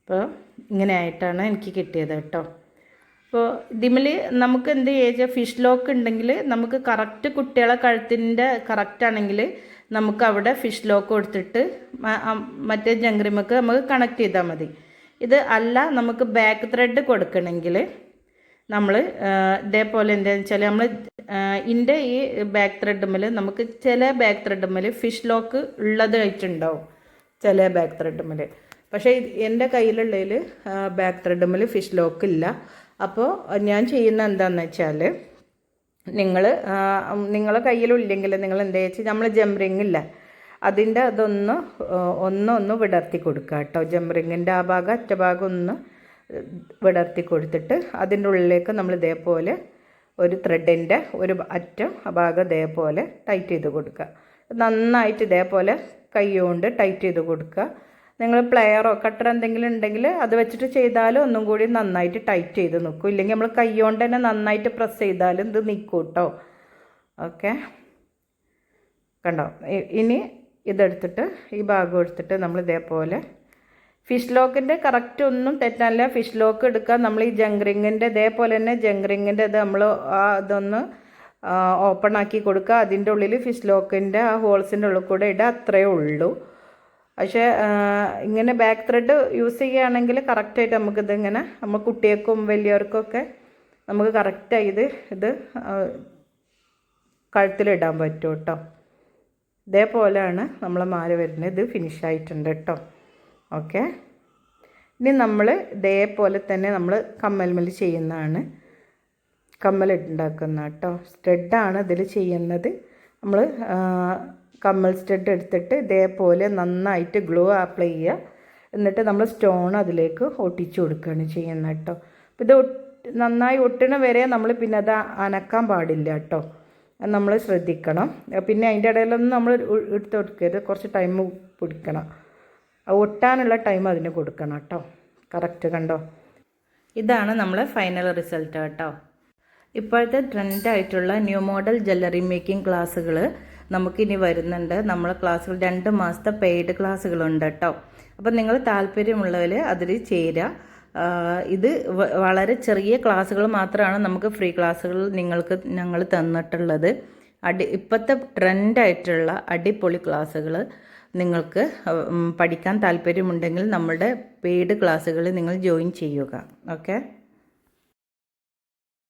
അപ്പോൾ ഇങ്ങനെ ആയിട്ടാണ് എനിക്ക് കിട്ടിയത് കേട്ടോ. അപ്പോൾ ഇതിൽ നമുക്ക് എന്ത് ചെയ്യുക, ഫിഷ് ലോക്ക് ഉണ്ടെങ്കിൽ നമുക്ക് കറക്റ്റ് കുട്ടികളെ കഴുത്തിൻ്റെ കറക്റ്റ് ആണെങ്കിൽ നമുക്ക് അവിടെ ഫിഷ് ലോക്ക് കൊടുത്തിട്ട് മറ്റേ ജങ്ക്രിമക്ക് നമുക്ക് കണക്ട് ചെയ്താൽ മതി. ഇത് അല്ല നമുക്ക് ബാക്ക് ത്രെഡ് കൊടുക്കണമെങ്കിൽ നമ്മൾ ഇതേപോലെ എന്താണെന്ന് വെച്ചാൽ നമ്മൾ ഇതിൻ്റെ ഈ ബാക്ക് ത്രെഡുമ്മൽ നമുക്ക് ചില ബാക്ക് ത്രെഡുമ്മൽ ഫിഷ് ലോക്ക് ഉള്ളതായിട്ടുണ്ടാവും ചില ബാക്ക് ത്രെഡുമ്മൽ. പക്ഷേ എൻ്റെ കയ്യിലുള്ളതിൽ ബാക്ക് ത്രെഡുമ്മൽ ഫിഷ് ലോക്ക് ഇല്ല. അപ്പോൾ ഞാൻ ചെയ്യുന്ന എന്താണെന്ന് വെച്ചാൽ നിങ്ങളെ കയ്യിലില്ലെങ്കിൽ നിങ്ങൾ എന്താ വെച്ചാൽ നമ്മൾ ജംറിങ് ഇല്ല അതിൻ്റെ ഒന്ന് വിടർത്തി കൊടുക്കുക കേട്ടോ. ജംറിങ്ങിൻ്റെ ആ ഭാഗം അറ്റ ഭാഗം ഒന്ന് വിടർത്തി കൊടുത്തിട്ട് അതിൻ്റെ ഉള്ളിലേക്ക് നമ്മൾ ഇതേപോലെ ഒരു ത്രെഡിൻ്റെ ഒരു അറ്റം ആ ഭാഗം ഇതേപോലെ ടൈറ്റ് ചെയ്ത് കൊടുക്കുക. നന്നായിട്ട് ഇതേപോലെ കൈ കൊണ്ട് ടൈറ്റ് ചെയ്ത് കൊടുക്കുക. നിങ്ങൾ പ്ലെയറോ കട്ടർ എന്തെങ്കിലും ഉണ്ടെങ്കിൽ അത് വെച്ചിട്ട് ചെയ്താലും ഒന്നും കൂടി നന്നായിട്ട് ടൈറ്റ് ചെയ്ത് നിൽക്കും. ഇല്ലെങ്കിൽ നമ്മൾ കൈ കൊണ്ട് തന്നെ നന്നായിട്ട് പ്രസ് ചെയ്താലും ഇത് നിൽക്കും കേട്ടോ. ഓക്കെ, കണ്ടോ? ഇനി ഇതെടുത്തിട്ട് ഈ ഭാഗം എടുത്തിട്ട് നമ്മൾ ഇതേപോലെ ഫിഷ് ലോക്കിൻ്റെ കറക്റ്റ് ഒന്നും തെറ്റല്ല. ഫിഷ് ലോക്ക് എടുക്കുക. നമ്മൾ ഈ ജങ്ക്രിങ്ങിൻ്റെ ഇതേപോലെ തന്നെ ജങ്ക്രിങ്ങിൻ്റെ ഇത് നമ്മൾ ഇതൊന്ന് ഓപ്പൺ ആക്കി കൊടുക്കുക. അതിൻ്റെ ഉള്ളിൽ ഫിഷ് ലോക്കിൻ്റെ ആ ഹോൾസിൻ്റെ ഉള്ളിൽ കൂടെ ഇടുക. അത്രയേ ഉള്ളൂ. പക്ഷേ ഇങ്ങനെ ബാക്ക് ത്രെഡ് യൂസ് ചെയ്യുകയാണെങ്കിൽ കറക്റ്റായിട്ട് നമുക്കിതിങ്ങനെ നമ്മൾ കുട്ടികൾക്കും വലിയവർക്കൊക്കെ നമുക്ക് കറക്റ്റായി ഇത് കഴുത്തിലിടാൻ പറ്റും കേട്ടോ. ഇതേപോലെയാണ് നമ്മളെ മാല വരുന്നത്. ഇത് ഫിനിഷായിട്ടുണ്ട് കേട്ടോ. ഓക്കെ, ഇനി നമ്മൾ ഇതേപോലെ തന്നെ നമ്മൾ കമ്മൽമേൽ ചെയ്യുന്നതാണ്. കമ്മൽ ഉണ്ടാക്കുന്ന കേട്ടോ. സ്റ്റഡാണ് ഇതിൽ ചെയ്യുന്നത്. നമ്മൾ കമ്മൽ സ്റ്റഡ് എടുത്തിട്ട് ഇതേപോലെ നന്നായിട്ട് ഗ്ലൂ അപ്ലൈ ചെയ്യുക. എന്നിട്ട് നമ്മൾ സ്റ്റോൺ അതിലേക്ക് ഒട്ടിച്ചു കൊടുക്കുകയാണ് ചെയ്യുന്നത് കേട്ടോ. അപ്പോൾ ഇത് നന്നായി ഒട്ടണ വരെ നമ്മൾ പിന്നെ അത് അനക്കാൻ പാടില്ല കേട്ടോ. നമ്മൾ ശ്രദ്ധിക്കണം. പിന്നെ അതിൻ്റെ ഇടയിലൊന്നും നമ്മൾ എടുത്ത് കൊടുക്കരുത്. കുറച്ച് ടൈം പിടിക്കണം. ഒട്ടാനുള്ള ടൈം അതിന് കൊടുക്കണം കേട്ടോ. കറക്റ്റ് കണ്ടോ? ഇതാണ് നമ്മളെ ഫൈനൽ റിസൾട്ട് കേട്ടോ. ഇപ്പോഴത്തെ ട്രെൻഡായിട്ടുള്ള ന്യൂ മോഡൽ ജ്വല്ലറി മേക്കിംഗ് ക്ലാസ്സുകൾ നമുക്കിനി വരുന്നുണ്ട്. നമ്മളെ ക്ലാസ്സുകൾ 2 മാസത്തെ പെയ്ഡ് ക്ലാസ്സുകളുണ്ട് കേട്ടോ. അപ്പം നിങ്ങൾ താല്പര്യമുള്ളവർ അതിൽ ചേരുക. ഇത് വളരെ ചെറിയ ക്ലാസ്സുകൾ മാത്രമാണ് നമുക്ക് ഫ്രീ ക്ലാസ്സുകൾ ഞങ്ങൾ തന്നിട്ടുള്ളത്. ഇപ്പോഴത്തെ ട്രെൻഡായിട്ടുള്ള അടിപൊളി ക്ലാസ്സുകൾ നിങ്ങൾക്ക് പഠിക്കാൻ താല്പര്യമുണ്ടെങ്കിൽ നമ്മളുടെ പെയ്ഡ് ക്ലാസ്സുകൾ നിങ്ങൾ ജോയിൻ ചെയ്യുക. ഓക്കെ.